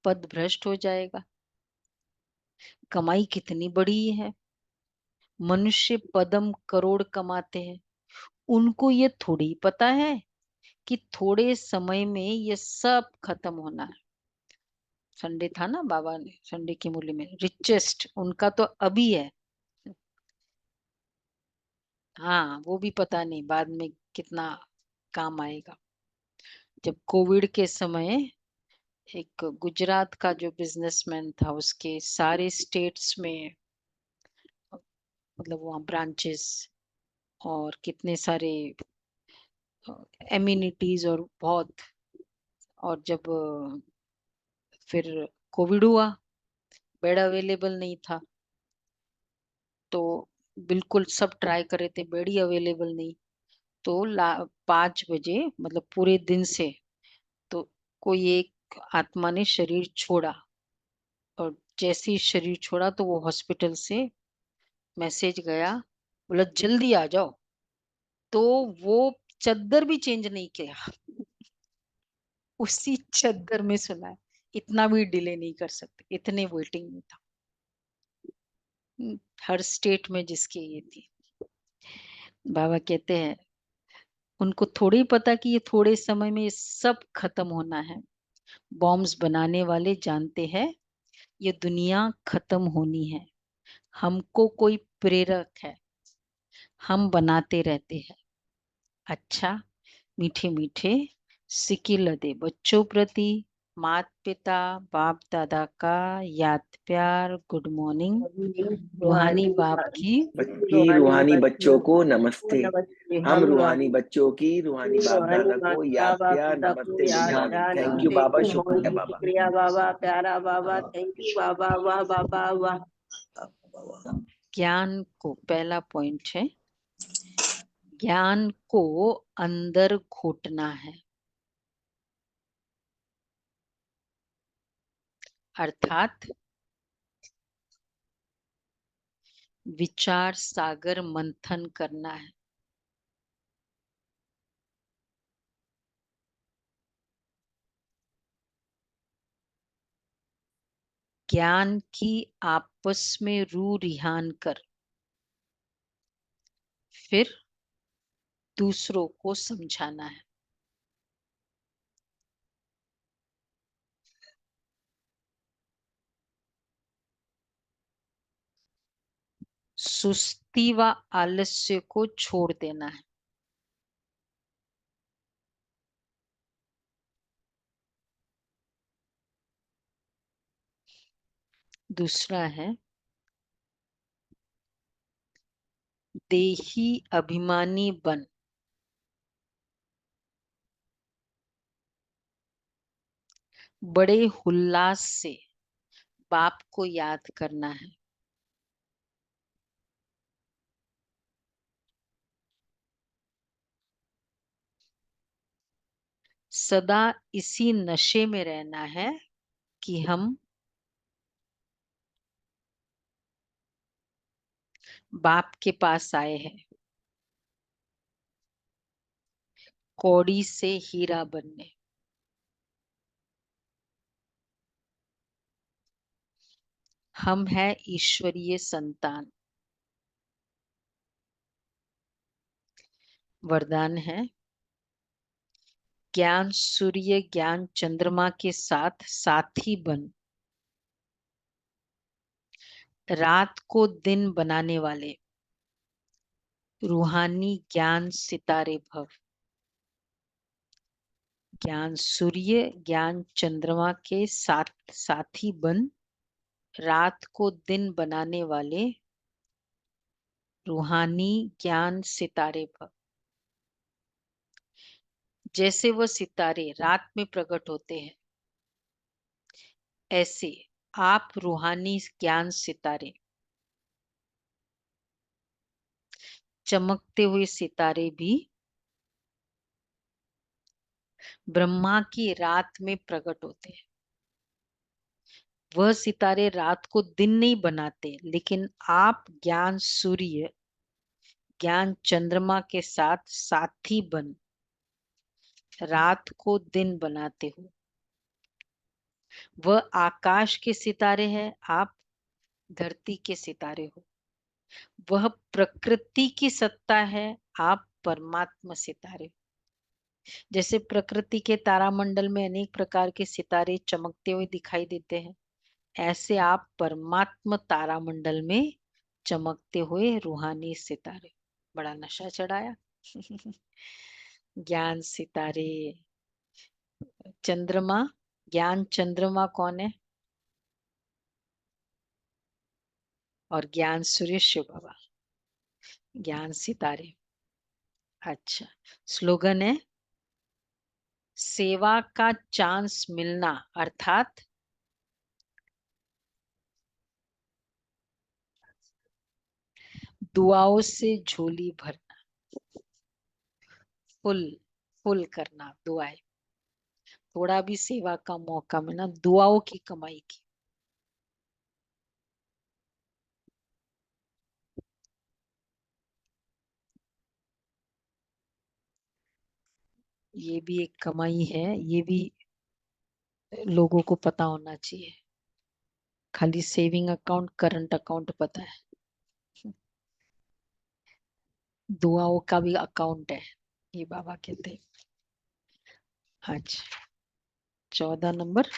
[SPEAKER 1] पद भ्रष्ट हो जाएगा। कमाई कितनी बड़ी है। मनुष्य पदम करोड़ कमाते हैं। उनको ये थोड़ी पता है कि थोड़े समय में ये सब खत्म होना है। संडे था ना, बाबा ने संडे की मूल्य में रिचेस्ट उनका तो अभी है। हाँ, वो भी पता नहीं बाद में कितना काम आएगा। जब कोविड के समय एक गुजरात का जो बिजनेसमैन था, उसके सारे स्टेट्स में मतलब वहाँ ब्रांचेस और कितने सारे एम्यूनिटीज और बहुत, और जब फिर कोविड हुआ, बेड अवेलेबल नहीं था, तो बिल्कुल सब ट्राई कर रहे थे, बेड ही अवेलेबल नहीं। तो 5 बजे मतलब पूरे दिन से तो कोई एक आत्मा ने शरीर छोड़ा, और जैसे ही शरीर छोड़ा तो वो हॉस्पिटल से मैसेज गया, बोला जल्दी आ जाओ। तो वो चद्दर भी चेंज नहीं किया, उसी चद्दर में सुना है। इतना भी डिले नहीं कर सकते, इतने वेटिंग में था। हर स्टेट में जिसके ये थी। बाबा कहते हैं उनको थोड़ी पता कि ये थोड़े समय में ये सब खत्म होना है। बॉम्ब्स बनाने वाले जानते हैं ये दुनिया खत्म होनी है। हमको कोई प्रेरक है, हम बनाते रहते हैं। अच्छा, मीठे मीठे सिक्के लदे बच्चों प्रति मात पिता बाप दादा का याद प्यार गुड मॉर्निंग। रूहानी बाप की
[SPEAKER 4] की रूहानी बच्चों को नमस्ते।
[SPEAKER 3] नमस्ते।
[SPEAKER 4] हम रूहानी बच्चों की रूहानी बाप
[SPEAKER 3] रूहानी
[SPEAKER 4] दादा को याद
[SPEAKER 3] बाप
[SPEAKER 4] प्यार
[SPEAKER 3] दादा को
[SPEAKER 4] नमस्ते गुड
[SPEAKER 3] याद
[SPEAKER 4] मॉर्निंग।
[SPEAKER 3] प्यार
[SPEAKER 4] थैंक यू
[SPEAKER 3] नमस्ते
[SPEAKER 4] बाबा,
[SPEAKER 3] गुड
[SPEAKER 4] शुक्रिया
[SPEAKER 3] मॉर्निंग।
[SPEAKER 4] बाबा।
[SPEAKER 3] शुक्रिया बाबा, प्यारा बाबा, थैंक यू बाबा, वाह बाबा वाह।
[SPEAKER 1] ज्ञान को पहला पॉइंट है, ज्ञान को अंदर घोटना है। अर्थात विचार सागर मंथन करना है। ज्ञान की आपस में रू रिहान कर फिर दूसरों को समझाना है। सुस्ती व आलस्य को छोड़ देना है। दूसरा है देही अभिमानी बन बड़े उल्लास से बाप को याद करना है। सदा इसी नशे में रहना है कि हम बाप के पास आए हैं कौड़ी से हीरा बनने। हम है ईश्वरीय संतान। वरदान है ज्ञान सूर्य ज्ञान चंद्रमा के साथ साथी बन रात को दिन बनाने वाले रूहानी ज्ञान सितारे भव। ज्ञान सूर्य ज्ञान चंद्रमा के साथ साथी बन रात को दिन बनाने वाले रूहानी ज्ञान सितारे भव। जैसे वह सितारे रात में प्रकट होते हैं, ऐसे आप रूहानी ज्ञान सितारे, चमकते हुए सितारे भी ब्रह्मा की रात में प्रकट होते हैं। वह सितारे रात को दिन नहीं बनाते, लेकिन आप ज्ञान सूर्य, ज्ञान चंद्रमा के साथ साथी बन रात को दिन बनाते हो। वह आकाश के सितारे हैं, आप धरती के सितारे हो। वह प्रकृति की सत्ता है, आप परमात्मा सितारे हो। जैसे प्रकृति के तारामंडल में अनेक प्रकार के सितारे चमकते हुए दिखाई देते हैं, ऐसे आप परमात्मा तारामंडल में चमकते हुए रूहानी सितारे। बड़ा नशा चढ़ाया। ज्ञान सितारे, चंद्रमा, ज्ञान चंद्रमा कौन है? और ज्ञान सूर्य शिव बाबा, ज्ञान सितारे। अच्छा, स्लोगन है सेवा का चांस मिलना, अर्थात दुआओं से झोली भरना, फुल फुल करना दुआएं। थोड़ा भी सेवा का मौका मिलना, दुआओं की कमाई की। ये भी एक कमाई है, ये भी लोगों को पता होना चाहिए। खाली सेविंग अकाउंट, करंट अकाउंट पता है, दुआओं का भी अकाउंट है, ये बाबा कहते हैं। अच्छा, 14 नंबर,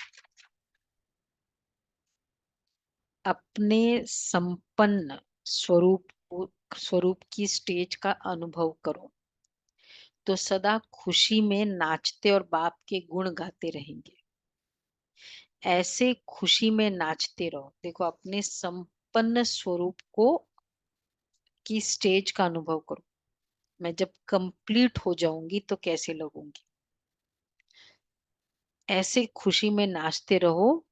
[SPEAKER 1] अपने संपन्न स्वरूप की स्टेज का अनुभव करो तो सदा खुशी में नाचते और बाप के गुण गाते रहेंगे। ऐसे खुशी में नाचते रहो। देखो, अपने संपन्न स्वरूप को की स्टेज का अनुभव करो। मैं जब कंप्लीट हो जाऊंगी तो कैसे लगूंगी। ऐसे खुशी में नाचते रहो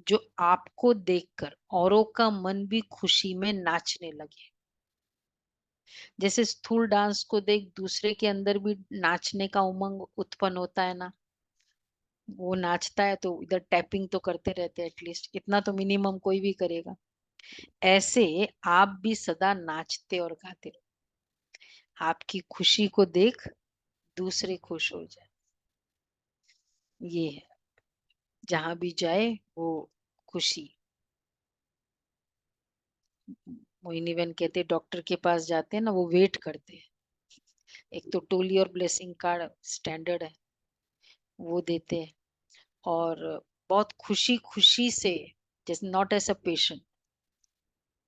[SPEAKER 1] जो आपको देखकर औरों का मन भी खुशी में नाचने लगे। जैसे स्थूल डांस को देख दूसरे के अंदर भी नाचने का उमंग उत्पन्न होता है ना, वो नाचता है तो इधर टैपिंग तो करते रहते हैं, एटलीस्ट इतना तो मिनिमम कोई भी करेगा। ऐसे आप भी सदा नाचते और गाते रहो, आपकी खुशी को देख दूसरे खुश हो जाए। ये है, जहां भी जाए वो खुशी। मोहिनी बहन कहते डॉक्टर के पास जाते हैं ना, वो वेट करते हैं। एक तो टोली और ब्लेसिंग कार्ड स्टैंडर्ड है, वो देते हैं। और बहुत खुशी खुशी से, जैसे नॉट एज अ पेशेंट,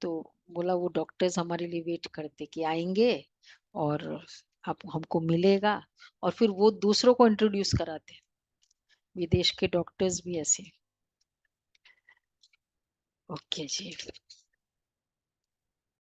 [SPEAKER 1] तो बोला वो डॉक्टर्स हमारे लिए वेट करते कि आएंगे और आप हमको मिलेगा, और फिर वो दूसरों को इंट्रोड्यूस कराते। विदेश के डॉक्टर्स भी ऐसे। ओके जी।